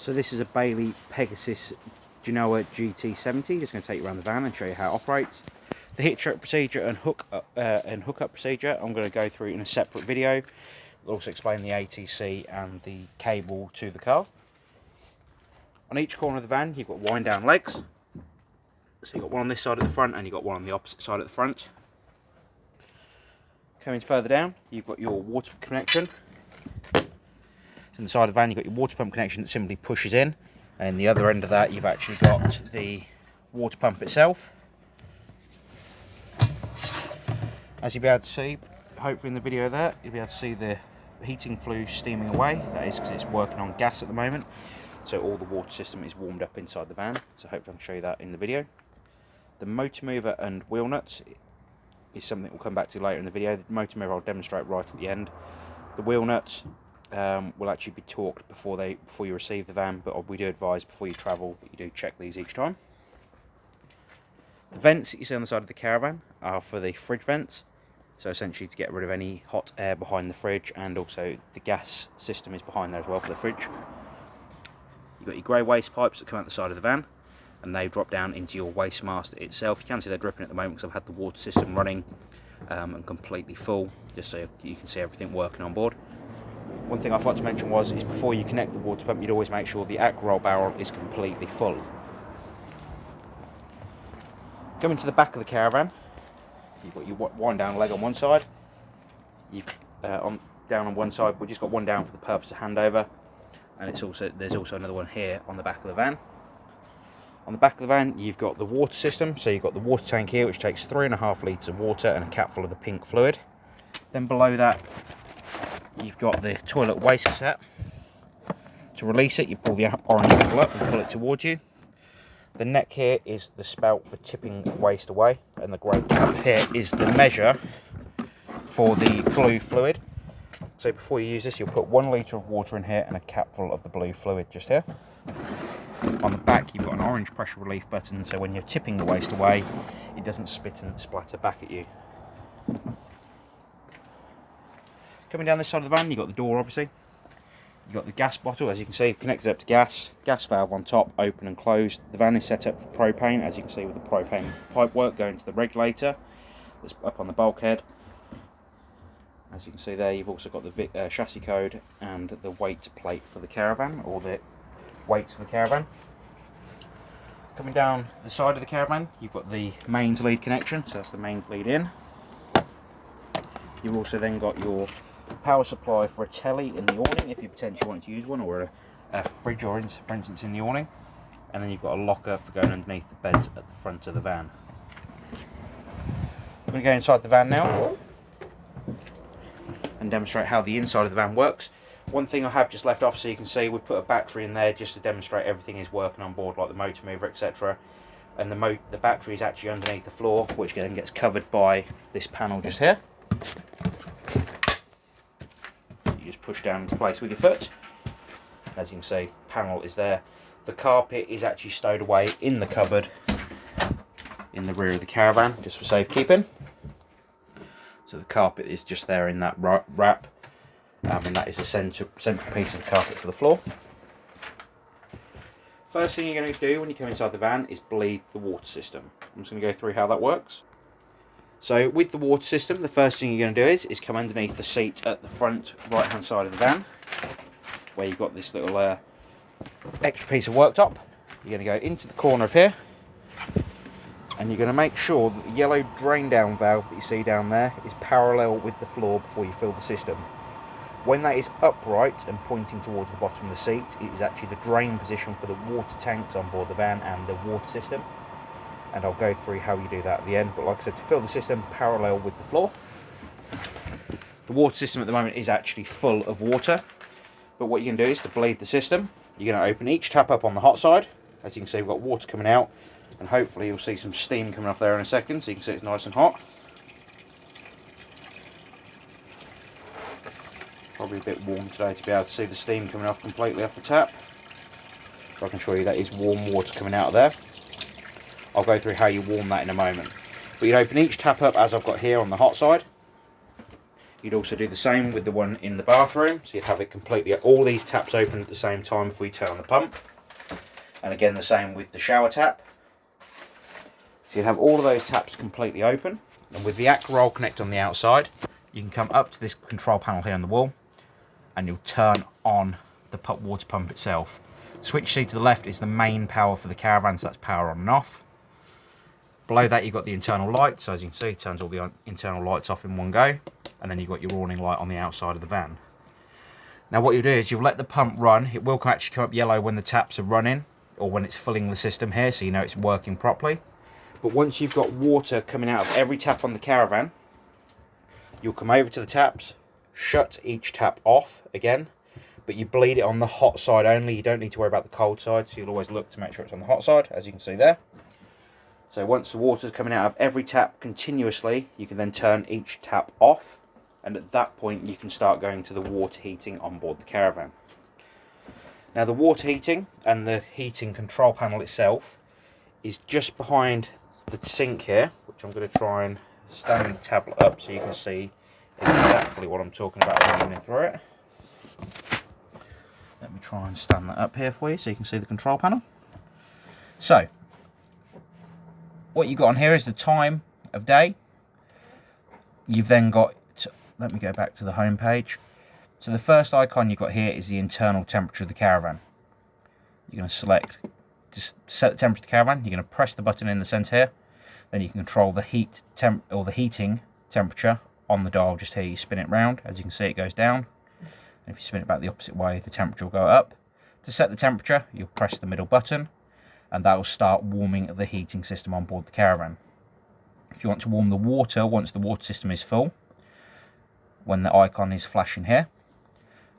So this is a Bailey Pegasus Genoa GT70. Just going to take you around the van and show you how it operates. The hitch stroke procedure and hookup procedure I'm going to go through in a separate video. I'll also explain the ATC and the cable to the car. On each corner of the van you've got wind down legs. So you've got one on this side at the front and you've got one on the opposite side at the front. Coming further down, you've got your water connection. So on the side of the van you've got your water pump connection that simply pushes in, and the other end of that you've actually got the water pump itself. As you'll be able to see, hopefully in the video there, you'll be able to see the heating flue steaming away. That is because it's working on gas at the moment, so all the water system is warmed up inside the van. So hopefully I can show you that in the video. The motor mover and wheel nuts is something we'll come back to later in the video. The motor mover I'll demonstrate right at the end. The wheel nuts will actually be torqued before you receive the van, but we do advise before you travel that you do check these each time. The vents that you see on the side of the caravan are for the fridge vents, so essentially to get rid of any hot air behind the fridge, and also the gas system is behind there as well for the fridge. You've got your grey waste pipes that come out the side of the van, and they drop down into your waste master itself. You can see they're dripping at the moment because I've had the water system running and completely full, just so you can see everything working on board. One thing I forgot to mention is before you connect the water pump, you'd always make sure the aqua barrel is completely full. Coming to the back of the caravan, you've got your wind down leg on one side. You've down on one side, we've just got one down for the purpose of handover, and there's also another one here on the back of the van. On the back of the van, you've got the water system, so you've got the water tank here, which takes 3.5 litres of water and a cap full of the pink fluid. Then below that, you've got the toilet waste set. To release it, you pull the orange handle up and pull it towards you. The neck here is the spout for tipping waste away, and the grey cap here is the measure for the blue fluid. So before you use this, you'll put 1 litre of water in here and a cap full of the blue fluid just here. On the back you've got an orange pressure relief button, so when you're tipping the waste away it doesn't spit and splatter back at you. Coming down this side of the van you've got the door, obviously. You've got the gas bottle, as you can see, connected up to gas valve on top, open and closed. The van is set up for propane, as you can see with the propane pipe work going to the regulator that's up on the bulkhead. As you can see there, you've also got the chassis code and the weight plate for the caravan, or the weights for the caravan. Coming down the side of the caravan, you've got the mains lead connection, so that's the mains lead in. You've also then got your power supply for a telly in the awning, if you potentially want to use one, or a fridge, or for instance in the awning. And then you've got a locker for going underneath the beds at the front of the van. I'm going to go inside the van now and demonstrate how the inside of the van works. One thing I have just left off, so you can see we put a battery in there just to demonstrate everything is working on board, like the motor mover, etc. And the battery is actually underneath the floor, which then gets covered by this panel just here. You just push down into place with your foot. As you can see, panel is there. The carpet is actually stowed away in the cupboard in the rear of the caravan, just for safekeeping. So the carpet is just there in that wrap. And that is the central piece of the carpet for the floor. First thing you're going to do when you come inside the van is bleed the water system. I'm just going to go through how that works. So with the water system, the first thing you're going to do is come underneath the seat at the front right hand side of the van, where you've got this little extra piece of worktop. You're going to go into the corner of here, and you're going to make sure that the yellow drain down valve that you see down there is parallel with the floor before you fill the system. When that is upright and pointing towards the bottom of the seat, it is actually the drain position for the water tanks on board the van and the water system. And I'll go through how you do that at the end, but like I said, to fill the system parallel with the floor. The water system at the moment is actually full of water, but what you can do is to bleed the system, you're going to open each tap up on the hot side. As you can see, we've got water coming out, and hopefully you'll see some steam coming off there in a second, so you can see it's nice and hot. Probably a bit warm today to be able to see the steam coming off completely off the tap. So I can show you that is warm water coming out of there. I'll go through how you warm that in a moment. But you open each tap up as I've got here on the hot side. You'd also do the same with the one in the bathroom, so you'd have it completely, all these taps open at the same time if we turn on the pump. And again the same with the shower tap. So you'd have all of those taps completely open, and with the aqua roll connect on the outside, you can come up to this control panel here on the wall and you'll turn on the water pump itself. The switch you see to the left is the main power for the caravan, so that's power on and off. Below that you've got the internal lights, so as you can see it turns all the internal lights off in one go, and then you've got your warning light on the outside of the van. Now what you'll do is you'll let the pump run. It will actually come up yellow when the taps are running, or when it's filling the system here, so you know it's working properly. But once you've got water coming out of every tap on the caravan, you'll come over to the taps, shut each tap off again, but you bleed it on the hot side only. You don't need to worry about the cold side, so you'll always look to make sure it's on the hot side, as you can see there. So once the water's coming out of every tap continuously, you can then turn each tap off, and at that point you can start going to the water heating on board the caravan. Now the water heating and the heating control panel itself is just behind the sink here, which I'm going to try and stand the tablet up so you can see exactly what I'm talking about running through it. Let me try and stand that up here for you so you can see the control panel. So what you've got on here is the time of day. You've then got, let me go back to the home page. So the first icon you've got here is the internal temperature of the caravan. You're going to select, just set the temperature of the caravan. You're going to press the button in the centre here. Then you can control the heating temperature on the dial just here. You spin it round. As you can see, it goes down. And if you spin it back the opposite way, the temperature will go up. To set the temperature, you'll press the middle button, and that will start warming the heating system on board the caravan. If you want to warm the water, once the water system is full, when the icon is flashing here,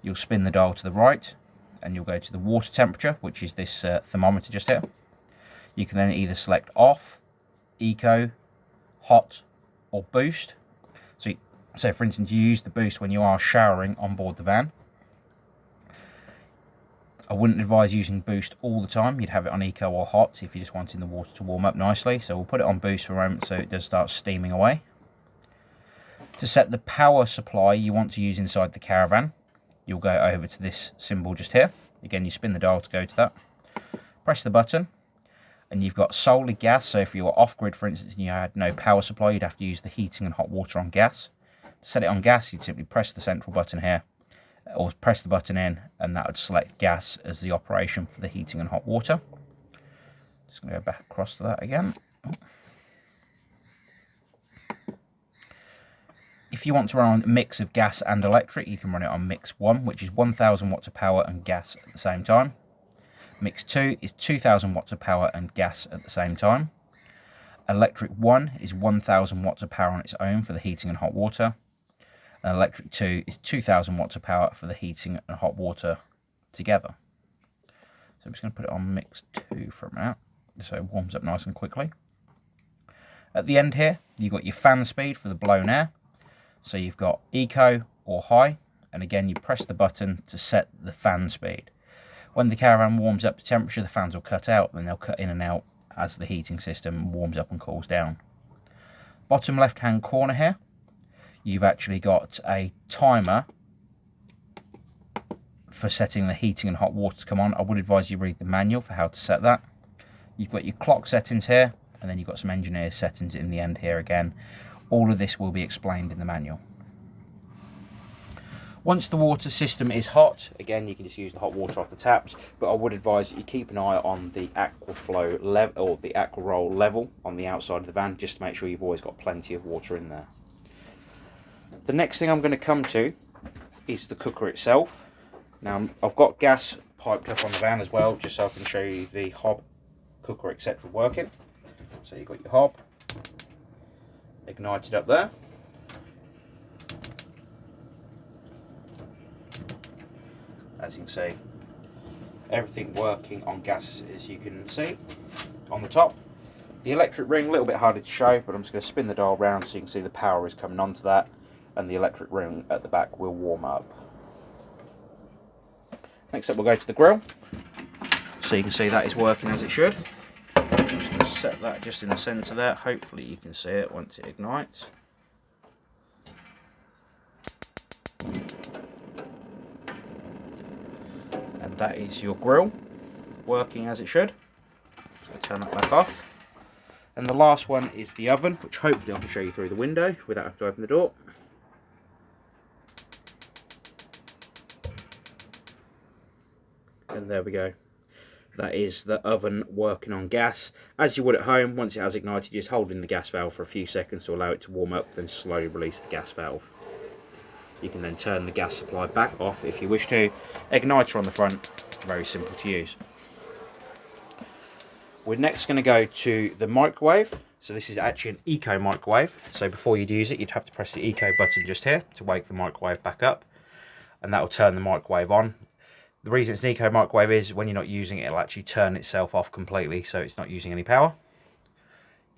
you'll spin the dial to the right, and you'll go to the water temperature, which is this thermometer just here. You can then either select off, eco, hot, or boost. So for instance, you use the boost when you are showering on board the van. I wouldn't advise using boost all the time. You'd have it on eco or hot if you just wanted the water to warm up nicely. So we'll put it on boost for a moment so it does start steaming away. To set the power supply you want to use inside the caravan, you'll go over to this symbol just here. Again, you spin the dial to go to that. Press the button, and you've got solely gas. So if you were off-grid, for instance, and you had no power supply, you'd have to use the heating and hot water on gas. To set it on gas, you'd simply press the central button here, or press the button in, and that would select gas as the operation for the heating and hot water. Just going to go back across to that again. If you want to run on a mix of gas and electric, you can run it on mix 1, which is 1000 watts of power and gas at the same time. Mix 2 is 2000 watts of power and gas at the same time. Electric 1 is 1000 watts of power on its own for the heating and hot water. And electric 2 is 2000 watts of power for the heating and hot water together. So I'm just going to put it on mix 2 for a minute, so it warms up nice and quickly. At the end here, you've got your fan speed for the blown air. So you've got eco or high, and again you press the button to set the fan speed. When the caravan warms up to temperature, the fans will cut out, and they'll cut in and out as the heating system warms up and cools down. Bottom left hand corner here, you've actually got a timer for setting the heating and hot water to come on. I would advise you read the manual for how to set that. You've got your clock settings here, and then you've got some engineer settings in the end here again. All of this will be explained in the manual. Once the water system is hot, again you can just use the hot water off the taps, but I would advise that you keep an eye on the aqua flow level, or the aqua roll level on the outside of the van, just to make sure you've always got plenty of water in there. The next thing I'm going to come to is the cooker itself. Now I've got gas piped up on the van as well, just so I can show you the hob, cooker, etc. working. So you've got your hob ignited up there. As you can see, everything working on gas, as you can see on the top. The electric ring, a little bit harder to show, but I'm just going to spin the dial round so you can see the power is coming onto that, and the electric ring at the back will warm up. Next up we'll go to the grill, so you can see that is working as it should. I'm just going to set that just in the centre there, hopefully you can see it once it ignites. that is your grill working as it should. So I turn that back off. And the last one is the oven, which hopefully I can show you through the window without having to open the door. And there we go. That is the oven working on gas. As you would at home, once it has ignited, you just hold in the gas valve for a few seconds to allow it to warm up, then slowly release the gas valve. You can then turn the gas supply back off if you wish to. Igniter on the front, very simple to use. We're next going to go to the microwave. So this is actually an eco microwave. So before you'd use it, you'd have to press the eco button just here to wake the microwave back up. And that will turn the microwave on. The reason it's an eco microwave is when you're not using it, it'll actually turn itself off completely, so it's not using any power.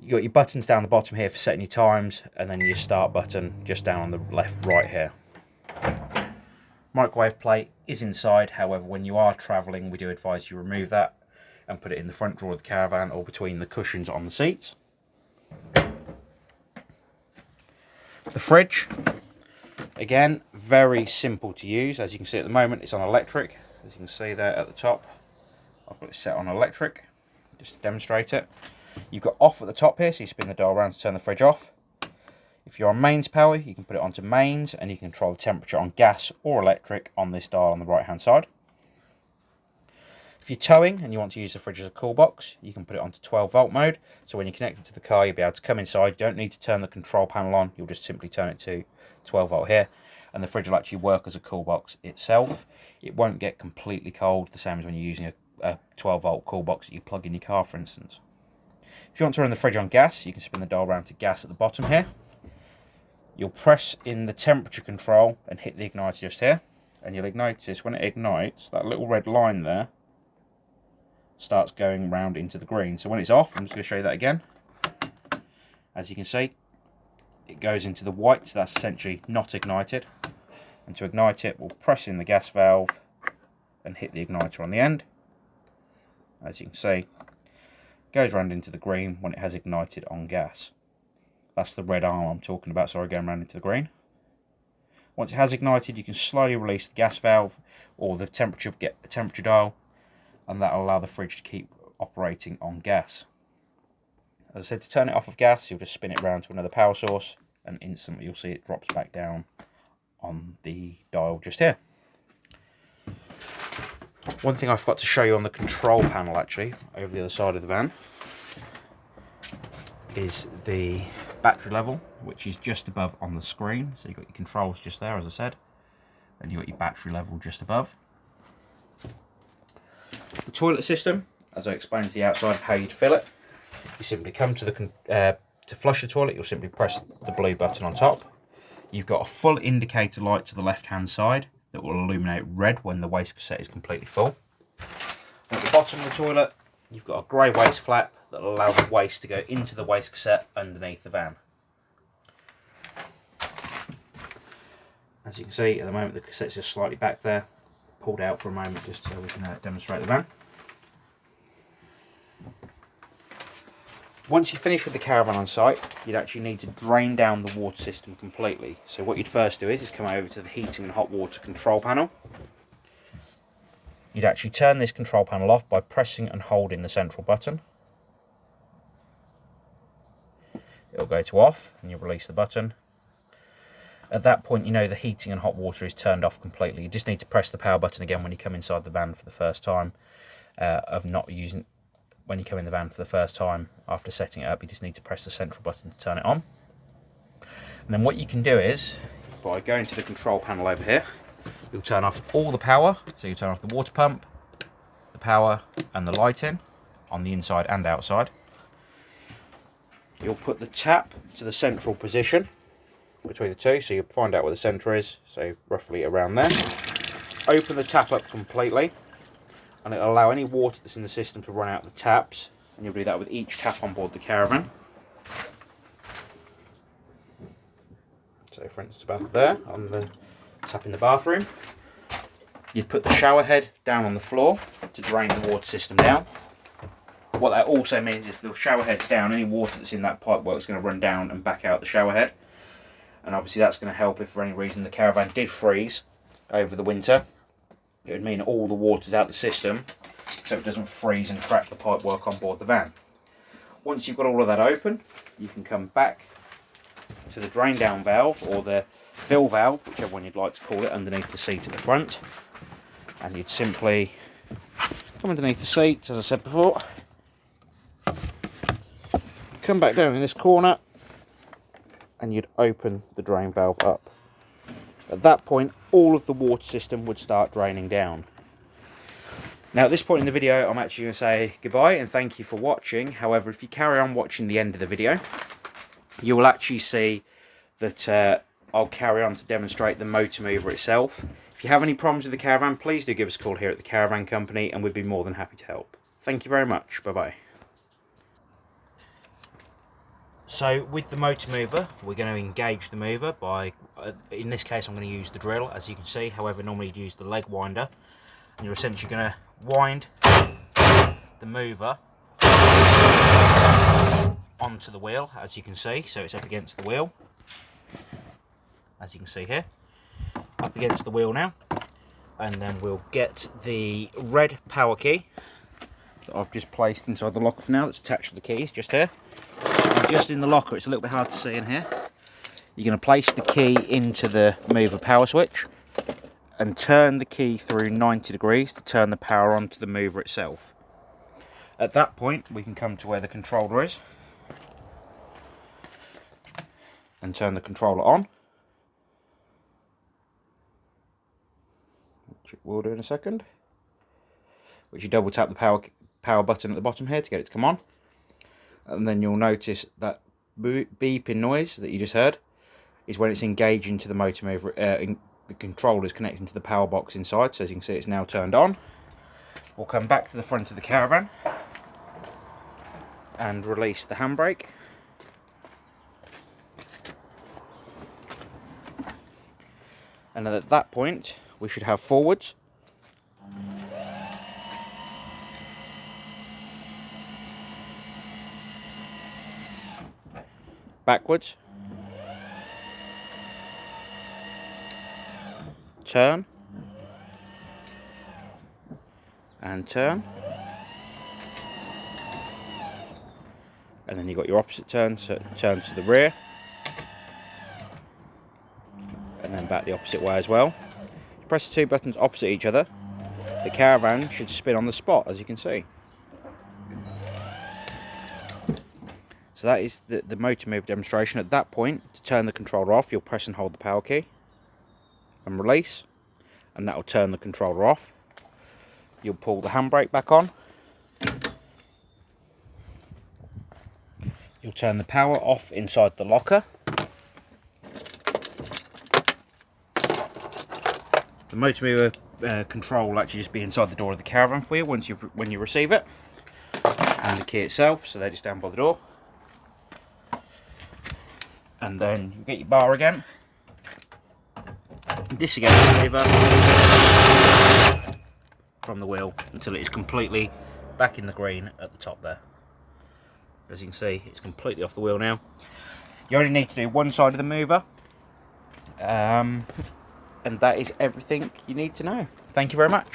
You got your buttons down the bottom here for setting your times, and then your start button just down on the left right here. Microwave plate is inside, however when you are travelling we do advise you remove that and put it in the front drawer of the caravan or between the cushions on the seats. The fridge, again, very simple to use. As you can see at the moment, it's on electric. As you can see there at the top, I've got it set on electric, just to demonstrate it. You've got off at the top here, so you spin the dial around to turn the fridge off. If you're on mains power, you can put it onto mains, and you can control the temperature on gas or electric on this dial on the right hand side. If you're towing and you want to use the fridge as a cool box, you can put it onto 12 volt mode. So when you connect it to the car, you'll be able to come inside. You don't need to turn the control panel on. You'll just simply turn it to 12 volt here. And the fridge will actually work as a cool box itself. It won't get completely cold, the same as when you're using a 12 volt cool box that you plug in your car, for instance. If you want to run the fridge on gas, you can spin the dial around to gas at the bottom here. You'll press in the temperature control and hit the igniter just here. And you'll notice when it ignites, that little red line there starts going round into the green. So when it's off, I'm just going to show you that again. As you can see, it goes into the white, so that's essentially not ignited. And to ignite it, we'll press in the gas valve and hit the igniter on the end. As you can see, it goes round into the green when it has ignited on gas. That's the red arm I'm talking about, sorry, going round into the green. Once it has ignited, you can slowly release the gas valve or the temperature dial, and that will allow the fridge to keep operating on gas. As I said, to turn it off of gas, you'll just spin it around to another power source, and instantly you'll see it drops back down on the dial just here. One thing I forgot to show you on the control panel, actually, over the other side of the van, is the battery level, which is just above on the screen. So you've got your controls just there, as I said, and you've got your battery level just above. The toilet system, as I explained to the outside of how you'd fill it, you simply come to the to flush the toilet, you'll simply press the blue button on top. You've got a full indicator light to the left hand side that will illuminate red when the waste cassette is completely full. At the bottom of the toilet, you've got a grey waste flap that will allow the waste to go into the waste cassette underneath the van. As you can see, at the moment the cassette's just slightly back there, pulled out for a moment just so we can demonstrate the van. Once you finish with the caravan on site, you'd actually need to drain down the water system completely. So what you'd first do is come over to the heating and hot water control panel. You'd actually turn this control panel off by pressing and holding the central button. It'll go to off and you'll release the button. At that point, you know the heating and hot water is turned off completely. You just need to press the power button again when you come inside the van for the first time. When you come in the van for the first time after setting it up, you just need to press the central button to turn it on. And then what you can do is, by going to the control panel over here, you'll turn off all the power. So you turn off the water pump, the power and the lighting on the inside and outside. You'll put the tap to the central position between the two, so you'll find out where the centre is, so roughly around there. Open the tap up completely, and it'll allow any water that's in the system to run out the taps, and you'll do that with each tap on board the caravan. So for instance, about there, on the tap in the bathroom. You'd put the shower head down on the floor to drain the water system down. What that also means, if the shower head's down, any water that's in that pipework is going to run down and back out the shower head. And obviously that's going to help if for any reason the caravan did freeze over the winter. It would mean all the water's out the system, so it doesn't freeze and crack the pipework on board the van. Once you've got all of that open, you can come back to the drain down valve, or the fill valve, whichever one you'd like to call it, underneath the seat at the front. And you'd simply come underneath the seat, as I said before, come back down in this corner, and you'd open the drain valve up. At that point, all of the water system would start draining down. Now at this point in the video, I'm actually going to say goodbye and thank you for watching. However, if you carry on watching the end of the video, you will actually see that I'll carry on to demonstrate the motor mover itself. If you have any problems with the caravan, please do give us a call here at the Caravan Company and we'd be more than happy to help. Thank you very much. Bye-bye. So with the motor mover, we're going to engage the mover by, in this case I'm going to use the drill, as you can see. However, normally you'd use the leg winder, and you're essentially going to wind the mover onto the wheel, as you can see. So it's up against the wheel, as you can see here, up against the wheel now. And then we'll get the red power key that I've just placed inside the locker for now, that's attached to the keys just here. Just in the locker, it's a little bit hard to see in here. You're going to place the key into the mover power switch and turn the key through 90 degrees to turn the power onto the mover itself. At that point, we can come to where the controller is and turn the controller on, which it will do in a second. Which you double tap the power button at the bottom here to get it to come on. And then you'll notice that beeping noise that you just heard is when it's engaging to the motor mover. The controller is connecting to the power box inside, so as you can see it's now turned on. We'll come back to the front of the caravan and release the handbrake. And at that point we should have forwards, backwards, turn, and turn, and then you've got your opposite turn, so it turns to the rear, and then back the opposite way as well. Press the two buttons opposite each other, the caravan should spin on the spot, as you can see. So that is the motor move demonstration. At that point, to turn the controller off, you'll press and hold the power key and release, and that will turn the controller off. You'll pull the handbrake back on. You'll turn the power off inside the locker. The motor mover control will actually just be inside the door of the caravan for you when you receive it, and the key itself, so they're just down by the door. And then you get your bar again, disengage the lever from the wheel until it is completely back in the green at the top there. As you can see, it's completely off the wheel now. You only need to do one side of the mover, and that is everything you need to know. Thank you very much.